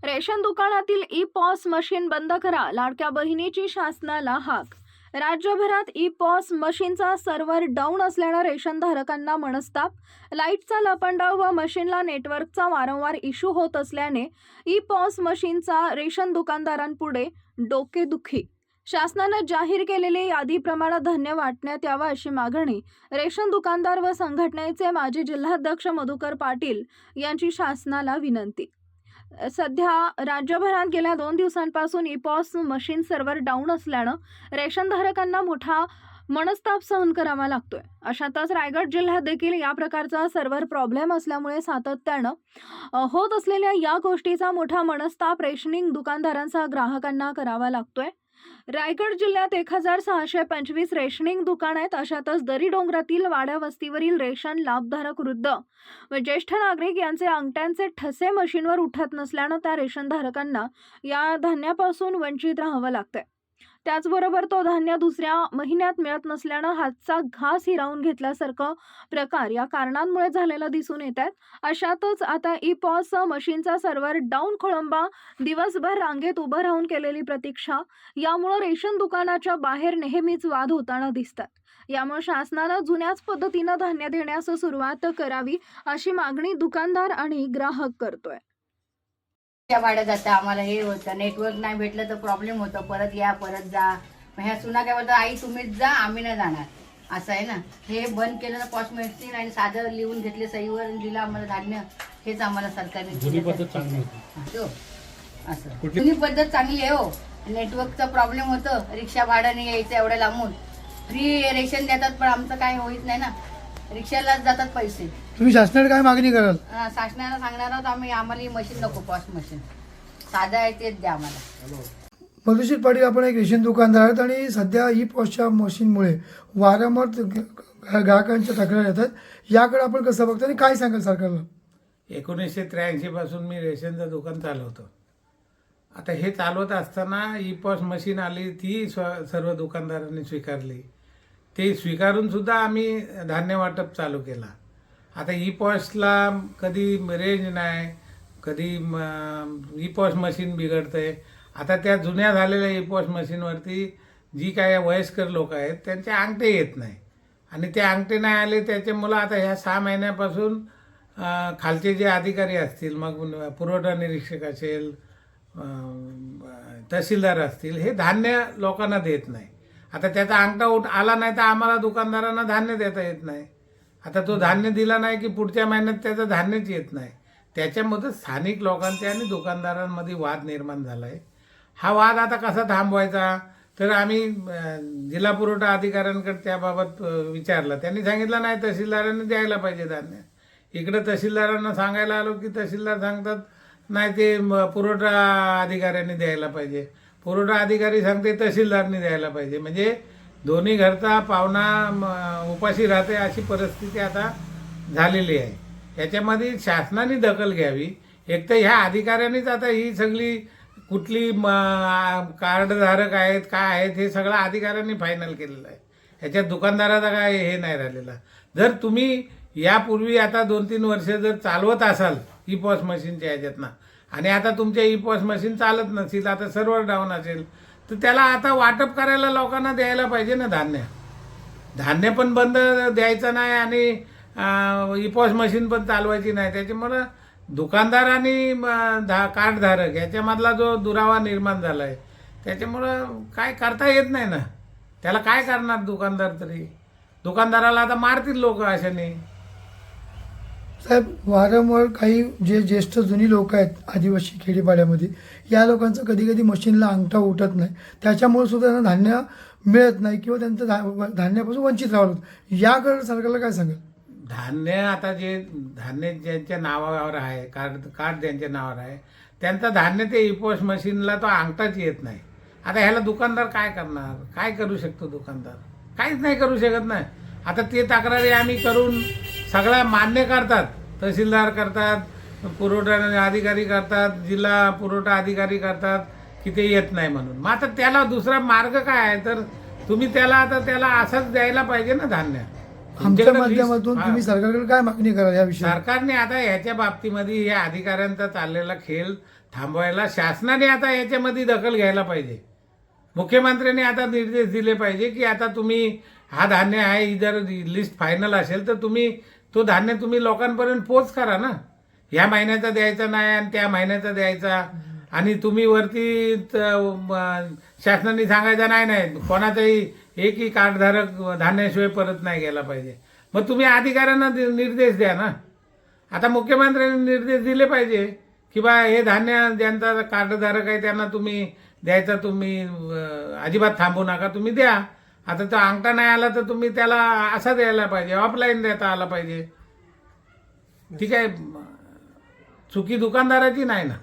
Ration दुकानातील E POS machine बंद करा, लाडक्या बहिणीची शासनाला हाक। राज्यभरात ई पॉस मशीनचा सर्व्हर डाऊन असल्यानं रेशनधारकांना मनस्ताप। लाईटचा लपंडाव व मशीनला नेटवर्कचा वारंवार इश्यू होत असल्याने ई पॉस मशीनचा रेशन दुकानदारांपुढे डोकेदुखी। शासनाने जाहीर केलेले यादीप्रमाणे धान्य वाटण्यात यावं अशी मागणी रेशन दुकानदार व संघटनेचे माजी जिल्हाध्यक्ष मधुकर पाटील यांची शासनाला विनंती। सध्या राज्यभरात गेल्या 2 दिवसांपासून e POS machine server down असल्यानं रेशनधारकांना मोठा मनस्ताप सहन करावा लागतोय। अशातच रायगड जिल्ह्यात देखील या प्रकारचा सर्व्हर प्रॉब्लेम असल्यामुळे सातत्यानं होत असलेल्या या गोष्टीचा मोठा मनस्ताप रेशनिंग दुकानदारांसह ग्राहकांना करावा लागतोय। रायगड जिल्ह्यात 1625 रेशनिंग दुकान आहेत। अशातच दरी डोंगरातील वाड्या वस्तीवरील रेशन लाभधारक वृद्ध व ज्येष्ठ नागरिक यांचे अंगठ्यांचे ठसे मशीनवर उठत नसल्यानं त्या रेशनधारकांना या धान्यापासून वंचित राहावं लागतंय। त्याचबरोबर तो धान्य दुसऱ्या महिन्यात मिळत नसल्यानं हातचा घास हिरावून घेतल्यासारखं प्रकार या कारणांमुळे झालेला दिसून येत आहेत। अशातच आता ई पॉस मशीनचा सर्व्हर डाऊन खोळंबा दिवसभर रांगेत उभं राहून केलेली प्रतीक्षा यामुळे रेशन दुकानाच्या बाहेर नेहमीच वाद होताना दिसतात। यामुळे शासनानं जुन्याच पद्धतीनं धान्य देण्यास सुरुवात करावी अशी मागणी दुकानदार आणि ग्राहक करतोय। भाडं जातं, आम्हाला हे होतं, नेटवर्क नाही भेटलं तर प्रॉब्लेम होतं, परत या परत जा। मग ह्या सुना काय बोलतात, आई तुम्हीच जा, आम्ही नाही जाणार, असं आहे ना। हे बंद केलं ना पॉस मशीन आणि साधं लिहून घेतले सहीवर आणि दिलं आम्हाला धान्य, हेच आम्हाला सरकारने जुनी पद्धत चांगली होती। असं जुनी पद्धत चांगली आहे हो। नेटवर्कचा प्रॉब्लेम होतं, रिक्षा भाडं नाही यायचं एवढ्या लांबून, फ्री रेशन देतात पण आमचं काय होईत नाही ना, रिक्षालाच जातात पैसे। तुम्ही शासनाला काय मागणी कराल? शासनाला सांगणार आहोत आम्ही, आम्हाला ही मशीन नको, पॉस मशीन साधं आहे तेच द्या आम्हाला। मधुशीर पाटील, आपण एक रेशन दुकानदार आहेत आणि सध्या ई पॉसच्या मशीनमुळे वारंवार ग्राहकांच्या तक्रार येतात, याकडे आपण कसं बघतो आणि काय सांगाल सरकारला? 1983 पासून मी रेशनचं दुकान चालवतो। आता हे चालवत असताना ई पॉस मशीन आली, ती सर्व दुकानदारांनी स्वीकारली। ते स्वीकारून सुद्धा आम्ही धान्य वाटप चालू केला। आता ई पॉसला कधी रेंज नाही, कधी ई पॉस मशीन बिघडतंय। आता त्या जुन्या झालेल्या ई पॉस मशीनवरती जी काय वयस्कर लोक आहेत त्यांचे अंगठे येत नाही आणि ते अंगठे नाही आले त्याच्यामुळं आता ह्या 6 महिन्यापासून खालचे जे अधिकारी असतील, मग पुरवठा निरीक्षक असेल, तहसीलदार असतील, हे धान्य लोकांना देत नाही। आता त्याचा अंगठा आला नाही तर आम्हाला दुकानदारांना धान्य देता येत नाही। आता तो धान्य दिला नाही की पुढच्या महिन्यात त्याचं धान्यच येत नाही। त्याच्यामध्ये स्थानिक लोकांचे आणि दुकानदारांमध्ये वाद निर्माण झाला आहे। हा वाद आता कसा थांबवायचा, तर आम्ही जिल्हा पुरवठा अधिकाऱ्यांकडे त्याबाबत विचारलं। त्यांनी सांगितलं नाही, तहसीलदारांनी द्यायला पाहिजे धान्य। इकडं तहसीलदारांना सांगायला आलो की तहसीलदार सांगतात नाही, ते पुरवठा अधिकाऱ्यांनी द्यायला पाहिजे। पुरवठा अधिकारी सांगते तहसीलदारनी द्यायला पाहिजे। म्हणजे दोन्ही घरचा पाहुणा उपाशी राहते अशी परिस्थिती आता झालेली आहे। याच्यामध्ये शासनाने दखल घ्यावी। एक तर ह्या अधिकाऱ्यांनीच आता ही सगळी कुठली कार्डधारक आहेत काय आहेत हे सगळं अधिकाऱ्यांनी फायनल केलेलं आहे। ह्याच्यात दुकानदाराचा काय हे नाही राहिलेला। जर तुम्ही यापूर्वी आता 2-3 वर्ष जर चालवत असाल ई पॉस मशीनच्या ह्याच्यातनं आणि आता तुमच्या ई पॉस मशीन चालत नसेल, आता सर्व्हर डाऊन असेल, तर त्याला आता वाटप करायला लोकांना द्यायला पाहिजे ना धान्य। धान्य पण बंद द्यायचं नाही आणि ई पॉस मशीन पण चालवायची नाही। त्याच्यामुळं दुकानदार आणि कार्डधारक याच्यामधला जो दुरावा निर्माण झाला आहे, त्याच्यामुळं काय करता येत नाही ना। त्याला काय करणार दुकानदार तरी? दुकानदाराला आता मारतील लोक अशाने। साहेब, वारंवार काही जे ज्येष्ठ जुनी लोक आहेत आदिवासी खेडीपाड्यामध्ये, या लोकांचं कधी कधी मशीनला अंगठा उठत नाही, त्याच्यामुळे सुद्धा त्यांना धान्य मिळत नाही किंवा त्यांचं धान्यापासून वंचित राहावं लागतं। याकडे सरकारला काय सांगाल? धान्य आता जे धान्य ज्यांच्या नावावर आहे, कार्ड ज्यांच्या नावावर आहे, त्यांचं धान्य ते ई पॉस मशीनला तो अंगठाच येत नाही। आता ह्याला दुकानदार काय करणार? काय करू शकतो दुकानदार? काहीच नाही करू शकत नाही। आता ते तक्रारी आम्ही करून सगळ्या मान्य करतात, तहसीलदार करतात, पुरवठा अधिकारी करतात, जिल्हा पुरवठा अधिकारी करतात की ते येत नाही म्हणून। मग आता त्याला दुसरा मार्ग काय आहे, तर तुम्ही त्याला आता त्याला असंच द्यायला पाहिजे ना धान्य। आमच्या तुमच्याकडे माध्यमातून list- तुम्ही सरकारकडे काय मागणी कराल या विषयावर? सरकारने आता याच्या बाबतीमध्ये या अधिकाऱ्यांचा चाललेला खेळ थांबवायला शासनाने आता याच्यामध्ये दखल घ्यायला पाहिजे. मुख्यमंत्र्यांनी आता निर्देश दिले पाहिजे की आता तुम्ही हा धान्य आहे, जर लिस्ट फायनल असेल तर तुम्ही तो धान्य तुम्ही लोकांपर्यंत पोच करा ना. ह्या महिन्याचा द्यायचा नाही आणि त्या महिन्याचा द्यायचा, आणि तुम्ही वरती शासनाने सांगायचं नाही कोणाचाही एकही कार्डधारक धान्याशिवाय परत नाही गेला पाहिजे. मग तुम्ही अधिकाऱ्यांना निर्देश द्या ना. आता मुख्यमंत्र्यांनी निर्देश दिले पाहिजे की बा हे धान्य ज्यांचा कार्डधारक आहे त्यांना तुम्ही द्यायचा, तुम्ही अजिबात थांबू नका, तुम्ही द्या. आता तो अंगठा नाही आला तर तुम्ही त्याला असा द्यायला पाहिजे, ऑफलाईन देता आला पाहिजे. ठीक आहे, चुकी दुकानदाराची नाही ना.